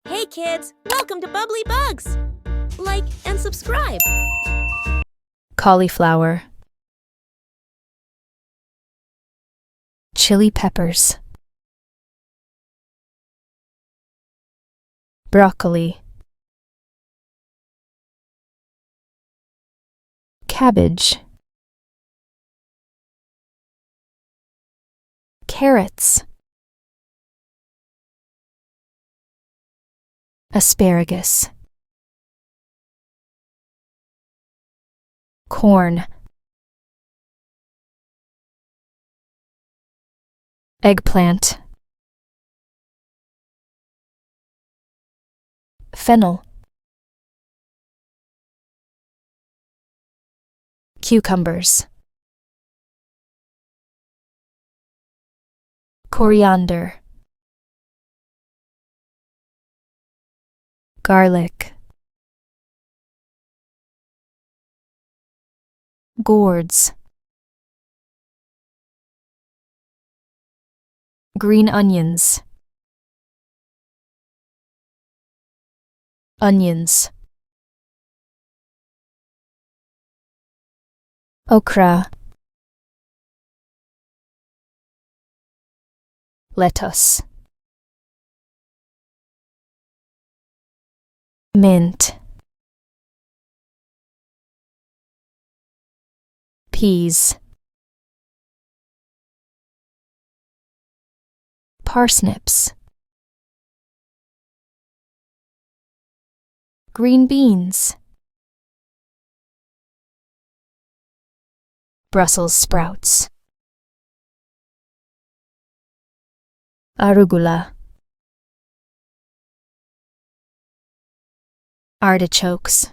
Hey kids, welcome to Bubbly Bugs! Like and subscribe. Cauliflower, chili peppers, broccoli, cabbage, carrots, asparagus, corn, eggplant, fennel, cucumbers, coriander, garlic, gourds, green onions, onions, okra, lettuce, mint, peas, parsnips, green beans, Brussels sprouts, arugula, artichokes,